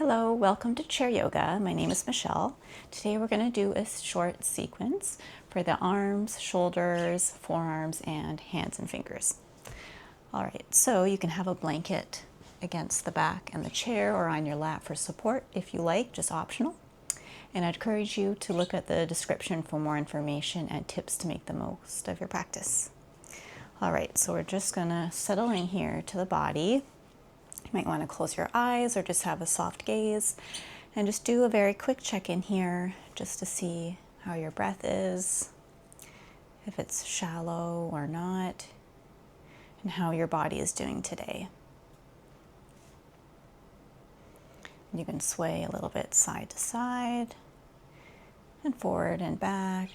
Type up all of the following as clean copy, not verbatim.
Hello, welcome to Chair Yoga. My name is Michelle. Today we're going to do a short sequence for the arms, shoulders, forearms, and hands and fingers. All right, so you can have a blanket against the back and the chair or on your lap for support if you like, just optional. And I'd encourage you to look at the description for more information and tips to make the most of your practice. All right, so we're just gonna settle in here to the body. You might want to close your eyes or just have a soft gaze and just do a very quick check-in here just to see how your breath is, if it's shallow or not, and how your body is doing today. You can sway a little bit side to side and forward and back,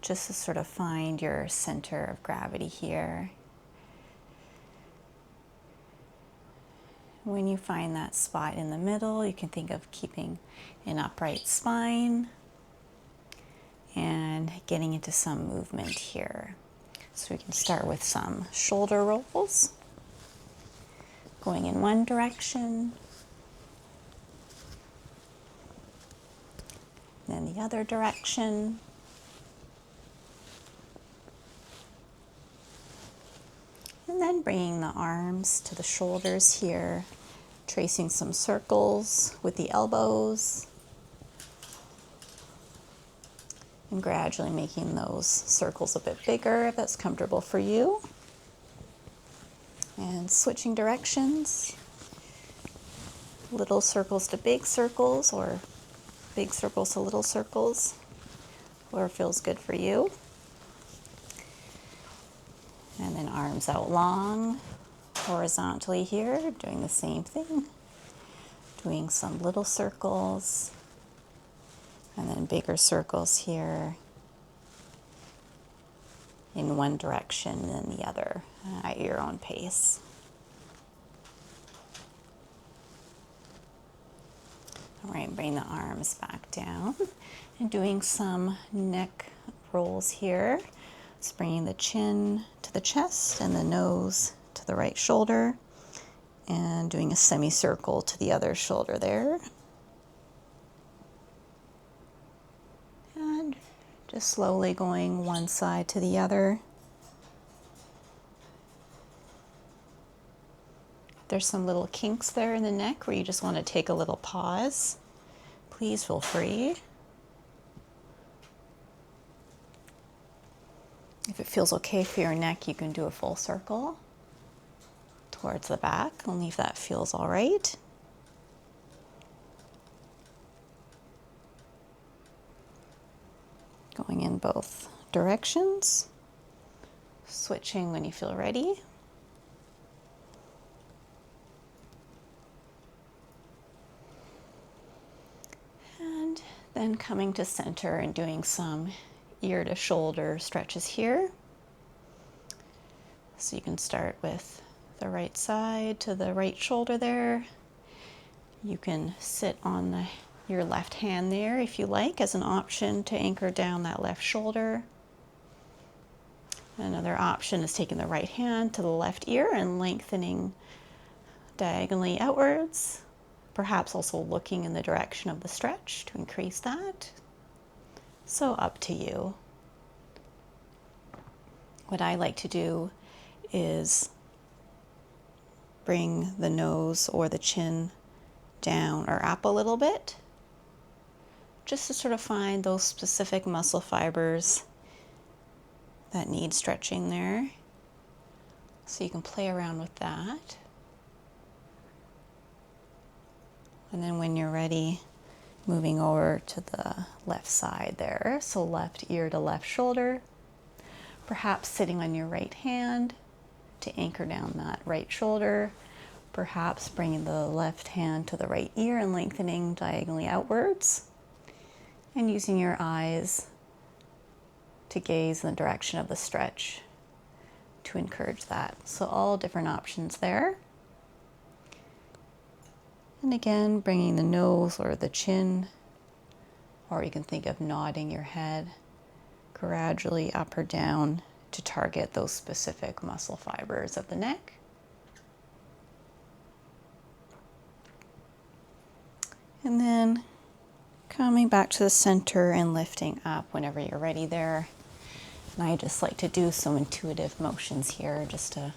just to sort of find your center of gravity here. When you find that spot in the middle, you can think of keeping an upright spine and getting into some movement here. So we can start with some shoulder rolls, going in one direction, then the other direction. And then bringing the arms to the shoulders here, tracing some circles with the elbows, and gradually making those circles a bit bigger if that's comfortable for you. And switching directions, little circles to big circles, or big circles to little circles, whatever feels good for you. And then arms out long, horizontally here, doing the same thing. Doing some little circles, and then bigger circles here in one direction and then the other at your own pace. All right, bring the arms back down and doing some neck rolls here. Just bringing the chin to the chest and the nose to the right shoulder and doing a semicircle to the other shoulder there. And just slowly going one side to the other. There's some little kinks there in the neck where you just want to take a little pause. Please feel free. If it feels okay for your neck, you can do a full circle towards the back, only if that feels all right. Going in both directions, switching when you feel ready. And then coming to center and doing some ear to shoulder stretches here. So you can start with the right side to the right shoulder there. You can sit on your left hand there if you like, as an option to anchor down that left shoulder. Another option is taking the right hand to the left ear and lengthening diagonally outwards, perhaps also looking in the direction of the stretch to increase that. So up to you. What I like to do is bring the nose or the chin down or up a little bit, just to sort of find those specific muscle fibers that need stretching there. So you can play around with that. And then when you're ready, moving over to the left side there. So left ear to left shoulder, perhaps sitting on your right hand to anchor down that right shoulder, perhaps bringing the left hand to the right ear and lengthening diagonally outwards, and using your eyes to gaze in the direction of the stretch to encourage that. So all different options there. And again, bringing the nose or the chin, or you can think of nodding your head gradually up or down to target those specific muscle fibers of the neck. And then coming back to the center and lifting up whenever you're ready there. And I just like to do some intuitive motions here just to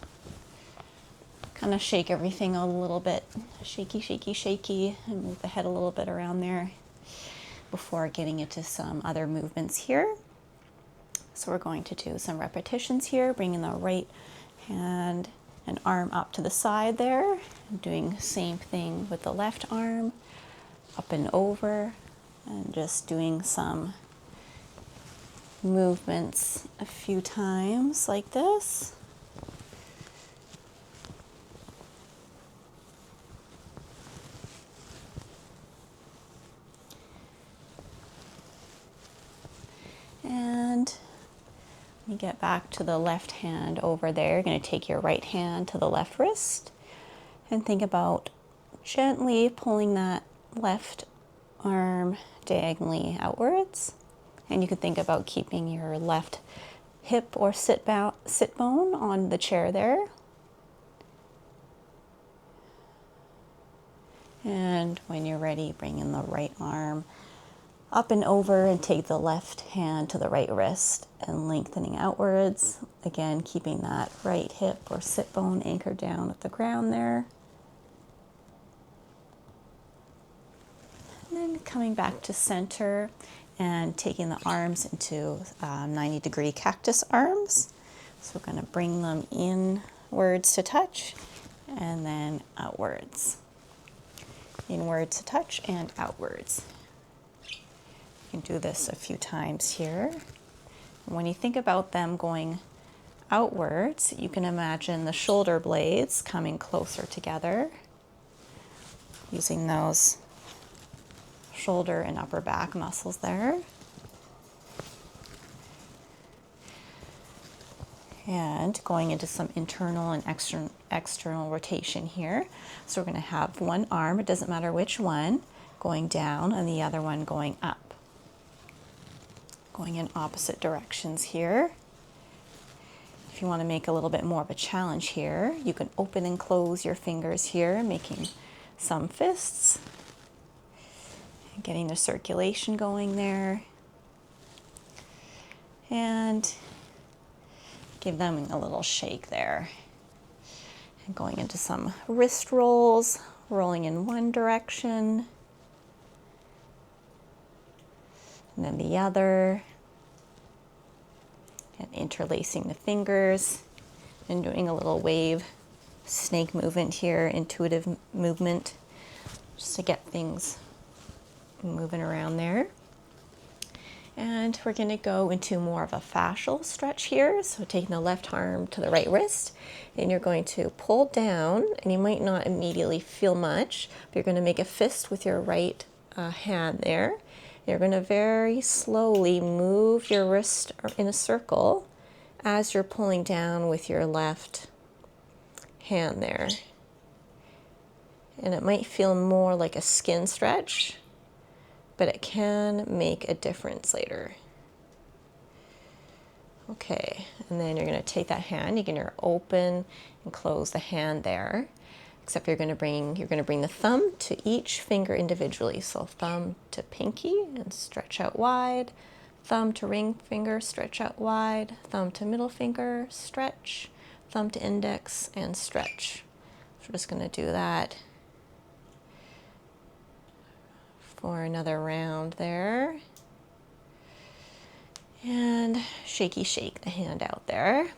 kind of shake everything a little bit. Shaky, shaky, shaky, and move the head a little bit around there before getting into some other movements here. So we're going to do some repetitions here, bringing the right hand and arm up to the side there, and doing same thing with the left arm, up and over, and just doing some movements a few times like this. And you get back to the left hand over there. You're going to take your right hand to the left wrist and think about gently pulling that left arm diagonally outwards. And you could think about keeping your left hip or sit bone on the chair there. And when you're ready, bring in the right arm up and over and take the left hand to the right wrist and lengthening outwards. Again, keeping that right hip or sit bone anchored down at the ground there. And then coming back to center and taking the arms into 90-degree cactus arms. So we're going to bring them inwards to touch and then outwards. Inwards to touch and outwards. You can do this a few times here. And when you think about them going outwards, you can imagine the shoulder blades coming closer together, using those shoulder and upper back muscles there. And going into some internal and external rotation here. So we're going to have one arm, it doesn't matter which one, going down and the other one going up. Going in opposite directions here. If you want to make a little bit more of a challenge here, you can open and close your fingers here, making some fists. Getting the circulation going there. And give them a little shake there. And going into some wrist rolls, rolling in one direction. And then the other, and interlacing the fingers and doing a little wave snake movement here, intuitive movement, just to get things moving around there. And we're going to go into more of a fascial stretch here. So taking the left arm to the right wrist, and you're going to pull down, and you might not immediately feel much, but you're going to make a fist with your right hand there. You're going to very slowly move your wrist in a circle as you're pulling down with your left hand there. And it might feel more like a skin stretch, but it can make a difference later. Okay, and then you're going to take that hand, you're going to open and close the hand there. Except you're going to bring the thumb to each finger individually. So thumb to pinky and stretch out wide. Thumb to ring finger, stretch out wide. Thumb to middle finger, stretch. Thumb to index and stretch. So we're just going to do that for another round there. And shaky shake the hand out there.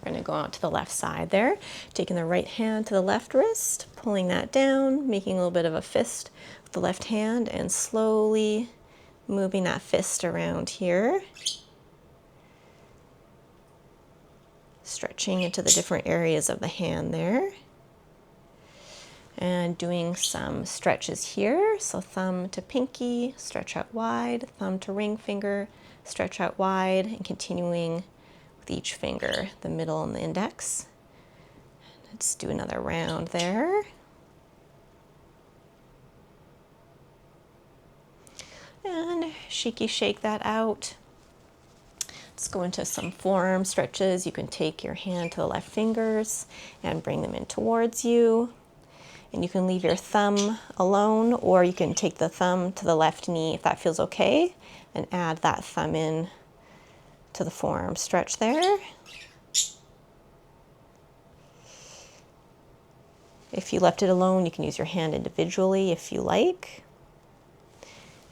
We're going to go out to the left side there, taking the right hand to the left wrist, pulling that down, making a little bit of a fist with the left hand, and slowly moving that fist around here. Stretching into the different areas of the hand there. And doing some stretches here. So thumb to pinky, stretch out wide, thumb to ring finger, stretch out wide, and continuing with each finger, the middle and the index. Let's do another round there. And shaky shake that out. Let's go into some forearm stretches. You can take your hand to the left fingers and bring them in towards you. And you can leave your thumb alone, or you can take the thumb to the left knee if that feels okay, and add that thumb in to the forearm stretch there. If you left it alone, you can use your hand individually if you like.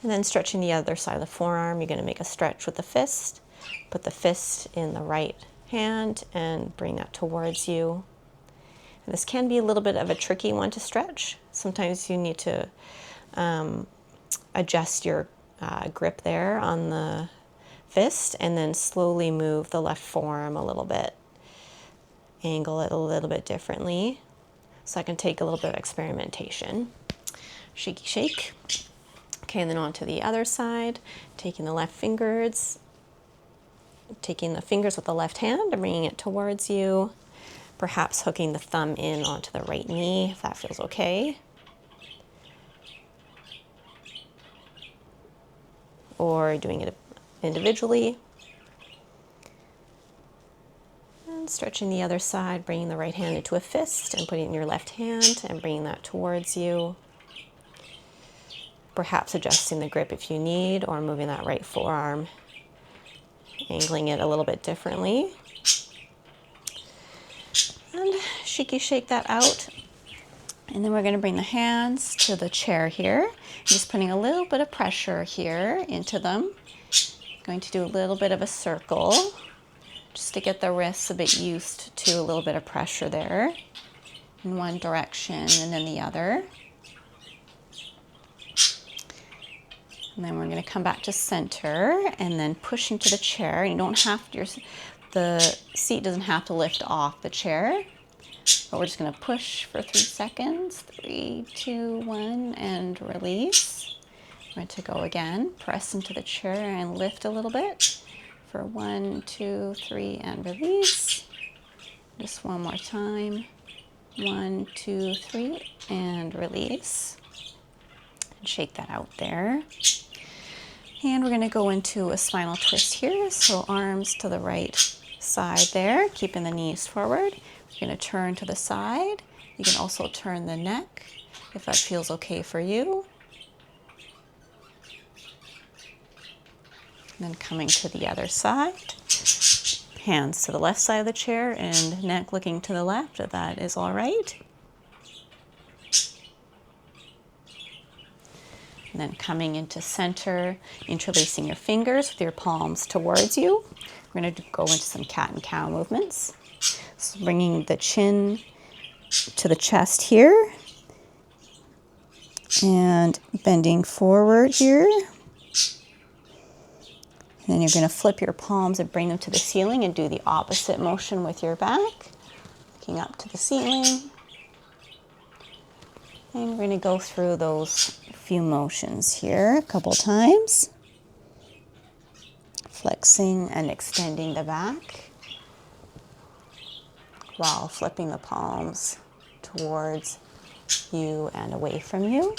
And then stretching the other side of the forearm, you're going to make a stretch with the fist. Put the fist in the right hand and bring that towards you. And this can be a little bit of a tricky one to stretch. Sometimes you need to adjust your grip there on the fist and then slowly move the left forearm a little bit. Angle it a little bit differently. So I can take a little bit of experimentation. Shaky shake. Okay, and then on to the other side, taking the left fingers, taking the fingers with the left hand and bringing it towards you, perhaps hooking the thumb in onto the right knee, if that feels okay. Or doing it individually. And stretching the other side, bringing the right hand into a fist and putting it in your left hand and bringing that towards you. Perhaps adjusting the grip if you need, or moving that right forearm, angling it a little bit differently. And shaky shake that out. And then we're going to bring the hands to the chair here. I'm just putting a little bit of pressure here into them. Going to do a little bit of a circle, just to get the wrists a bit used to a little bit of pressure there in one direction and then the other. And then we're going to come back to center and then push into the chair. And you don't have to, the seat doesn't have to lift off the chair. But we're just going to push for 3 seconds. 3, 2, 1, and release. We're going to go again. Press into the chair and lift a little bit for 1, 2, 3, and release. Just one more time. 1, 2, 3, and release. And shake that out there. And we're going to go into a spinal twist here. So arms to the right side there, keeping the knees forward. We're going to turn to the side. You can also turn the neck if that feels okay for you. And then coming to the other side. Hands to the left side of the chair and neck looking to the left, if that is all right. And then coming into center, interlacing your fingers with your palms towards you. We're going to go into some cat and cow movements. So bringing the chin to the chest here and bending forward here. And then you're going to flip your palms and bring them to the ceiling and do the opposite motion with your back. Looking up to the ceiling. And we're going to go through those few motions here a couple times. Flexing and extending the back while flipping the palms towards you and away from you.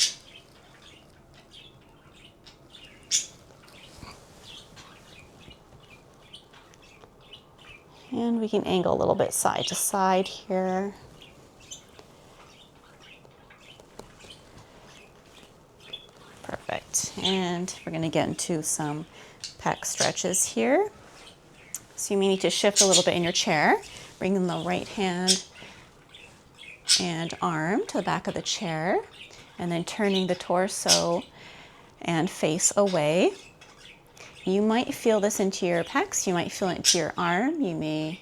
And we can angle a little bit side to side here. Perfect. And we're going to get into some pec stretches here. So you may need to shift a little bit in your chair. Bring the right hand and arm to the back of the chair, and then turning the torso and face away. You might feel this into your pecs. You might feel it into your arm. You may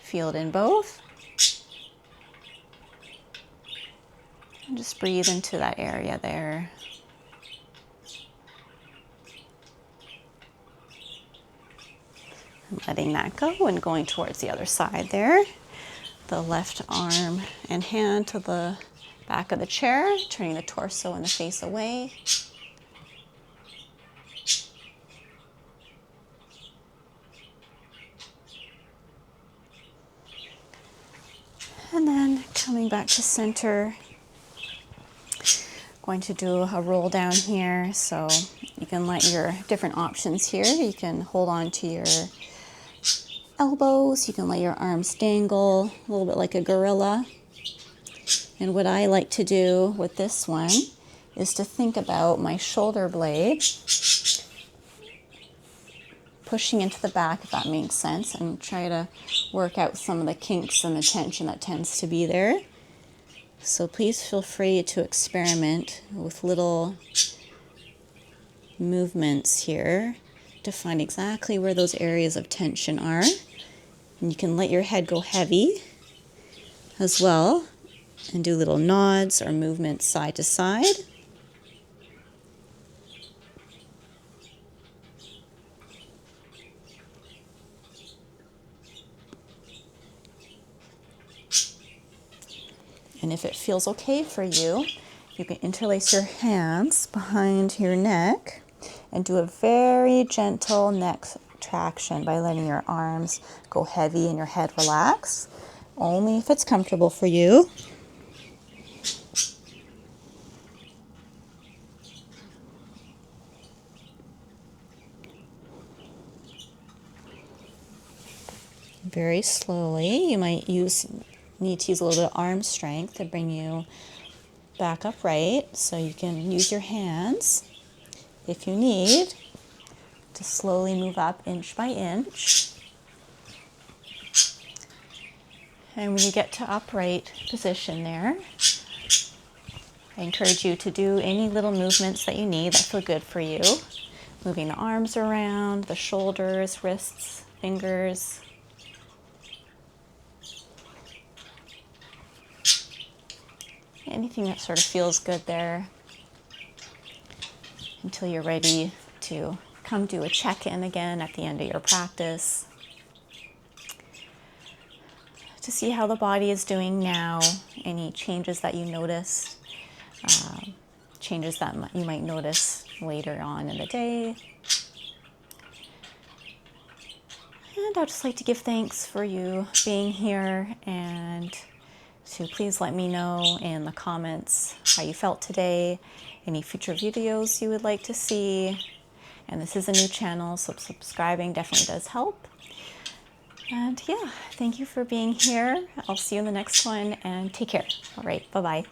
feel it in both. And just breathe into that area there. Letting that go and going towards the other side there. The left arm and hand to the back of the chair, turning the torso and the face away. And then coming back to center. Going to do a roll down here, so you can let your different options here. You can hold on to your elbows, you can let your arms dangle, a little bit like a gorilla. And what I like to do with this one is to think about my shoulder blade pushing into the back, if that makes sense, and try to work out some of the kinks and the tension that tends to be there. So please feel free to experiment with little movements here to find exactly where those areas of tension are. And you can let your head go heavy as well and do little nods or movements side to side. And if it feels okay for you, you can interlace your hands behind your neck and do a very gentle neck traction by letting your arms go heavy and your head relax, only if it's comfortable for you. Very slowly. You might need to use a little bit of arm strength to bring you back upright, so you can use your hands if you need to slowly move up inch by inch. And when you get to upright position there, I encourage you to do any little movements that you need that feel good for you. Moving the arms around, the shoulders, wrists, fingers. Anything that sort of feels good there until you're ready to come do a check-in again at the end of your practice to see how the body is doing now, any changes that you noticed, changes that you might notice later on in the day. And I'd just like to give thanks for you being here, and to please let me know in the comments how you felt today, any future videos you would like to see. And this is a new channel, so subscribing definitely does help. And yeah, thank you for being here. I'll see you in the next one, and take care. All right, bye-bye.